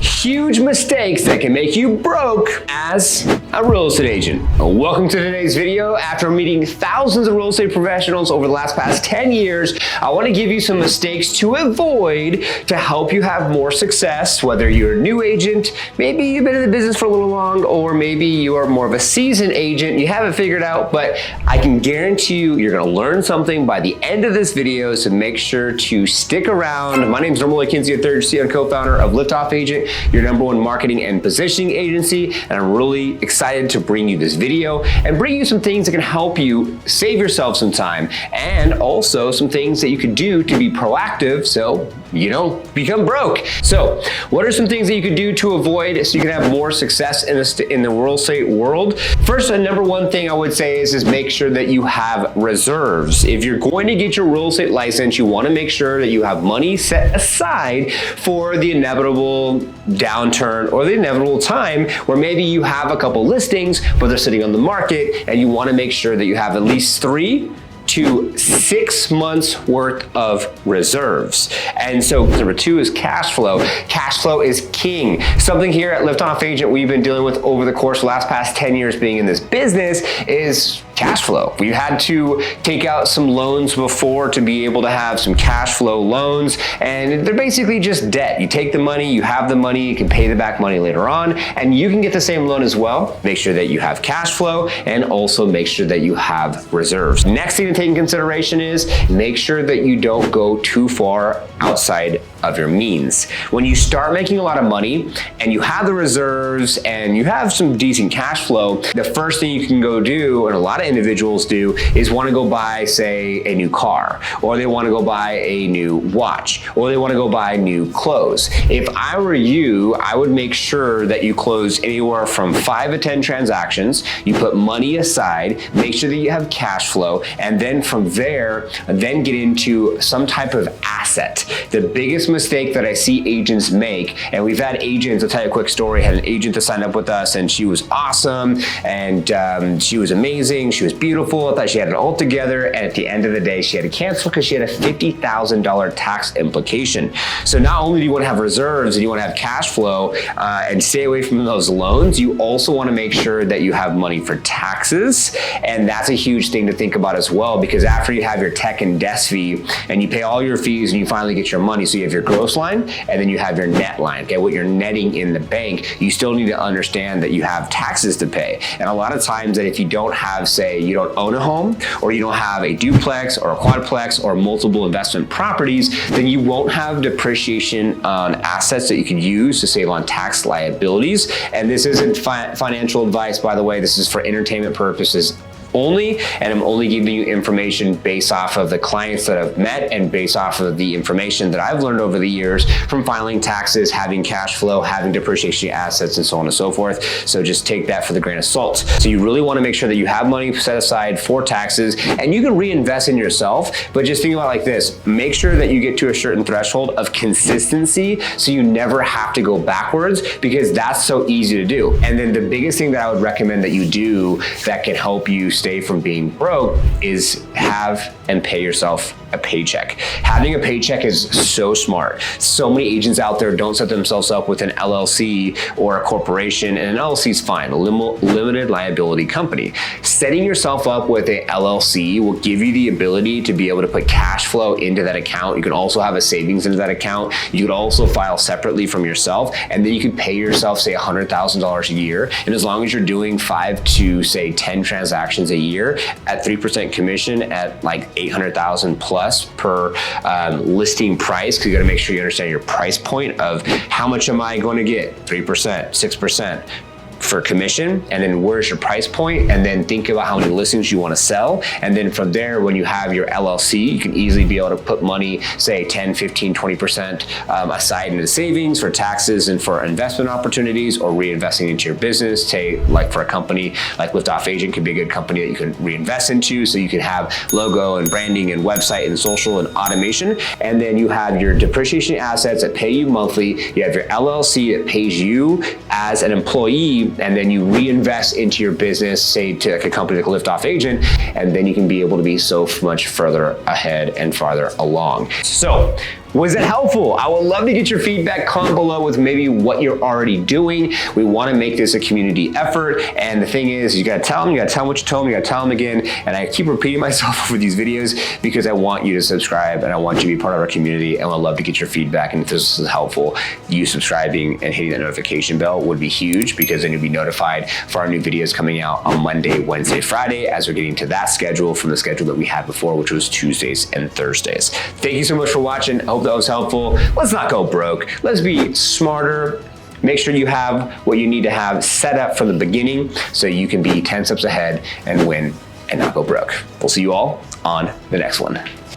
huge mistakes that can make you broke as a real estate agent. Welcome to today's video. After meeting thousands of real estate professionals over the past 10 years, I want to give you some mistakes to avoid to help you have more success, whether you're a new agent, maybe you've been in the business for a little long, or maybe you are more of a seasoned agent, you haven't figured out, but I can guarantee you're going to learn something by the end of this video, so make sure to stick around. My name is Norman Kinsey, a third CEO and co-founder of Liftoff Agent, your #1 marketing and positioning agency, and I'm really excited to bring you this video and bring you some things that can help you save yourself some time, and also some things that you could do to be proactive so you don't become broke. So what are some things that you could do to avoid so you can have more success in the real estate world? First, the #1 thing I would say is make sure that you have reserves. If you're going to get your real estate license, you want to make sure that you have money set aside for the inevitable downturn or the inevitable time where maybe you have a couple listings, but they're sitting on the market, and you want to make sure that you have at least 3 to 6 months worth of reserves. And so #2 is cash flow. Cash flow is king. Something here at Liftoff Agent we've been dealing with over the course of the past 10 years being in this business is cash flow. We had to take out some loans before to be able to have some cash flow loans, and they're basically just debt. You take the money, you have the money, you can pay the back money later on, and you can get the same loan as well. Make sure that you have cash flow, and also make sure that you have reserves. Next thing to take in consideration is make sure that you don't go too far outside of your means. When you start making a lot of money and you have the reserves and you have some decent cash flow, the first thing you can go do, and a lot of individuals do, is want to go buy, say, a new car, or they want to go buy a new watch, or they want to go buy new clothes. If I were you, I would make sure that you close anywhere from 5 to 10 transactions. You put money aside, make sure that you have cash flow, and then from there, then get into some type of asset. The biggest mistake that I see agents make, and we've had agents, I'll tell you a quick story, had an agent to sign up with us, and she was awesome, and she was amazing, she was beautiful, I thought she had it all together, and at the end of the day, she had to cancel because she had a $50,000 tax implication. So not only do you want to have reserves and you want to have cash flow and stay away from those loans, you also want to make sure that you have money for taxes, and that's a huge thing to think about as well, because after you have your tech and desk fee, and you pay all your fees, and you finally get your money, so you have your gross line, and then you have your net line, okay, what you're netting in the bank, you still need to understand that you have taxes to pay. And a lot of times that if you don't have, say, you don't own a home, or you don't have a duplex or a quadplex or multiple investment properties, then you won't have depreciation on assets that you could use to save on tax liabilities. And this isn't financial advice, by the way, this is for entertainment purposes only, and I'm only giving you information based off of the clients that I've met and based off of the information that I've learned over the years from filing taxes, having cash flow, having depreciation assets, and so on and so forth. So just take that for the grain of salt. So you really want to make sure that you have money set aside for taxes, and you can reinvest in yourself, but just think about it like this. Make sure that you get to a certain threshold of consistency so you never have to go backwards, because that's so easy to do. And then the biggest thing that I would recommend that you do that can help you stay from being broke is have and pay yourself a paycheck. Having a paycheck is so smart. So many agents out there don't set themselves up with an LLC or a corporation, and an LLC is fine, a limited liability company. Setting yourself up with a LLC will give you the ability to be able to put cash flow into that account. You can also have a savings into that account. You could also file separately from yourself, and then you could pay yourself, say, $100,000 a year. And as long as you're doing 5 to, say, 10 transactions a year at 3% commission at like $800,000 plus per listing price, because you got to make sure you understand your price point of how much am I going to get, 3%, 6%. for commission, and then where's your price point, and then think about how many listings you want to sell. And then from there, when you have your LLC, you can easily be able to put money, say 10, 15, 20% aside into savings for taxes and for investment opportunities, or reinvesting into your business. Say, like for a company like Liftoff Agent could be a good company that you can reinvest into, so you can have logo and branding and website and social and automation. And then you have your depreciation assets that pay you monthly. You have your LLC that pays you as an employee, and then you reinvest into your business, say to like a company like Liftoff Agent, and then you can be able to be so much further ahead and farther along. So Was it helpful? I would love to get your feedback. Comment below with maybe what you're already doing. We want to make this a community effort. And the thing is, you got to tell them, you got to tell them what you told them, you got to tell them again. And I keep repeating myself over these videos because I want you to subscribe and I want you to be part of our community. And I'd love to get your feedback. And if this is helpful, you subscribing and hitting that notification bell would be huge, because then you'll be notified for our new videos coming out on Monday, Wednesday, Friday, as we're getting to that schedule from the schedule that we had before, which was Tuesdays and Thursdays. Thank you so much for watching. I hope that was helpful. Let's not go broke. Let's be smarter. Make sure you have what you need to have set up from the beginning so you can be 10 steps ahead and win and not go broke. We'll see you all on the next one.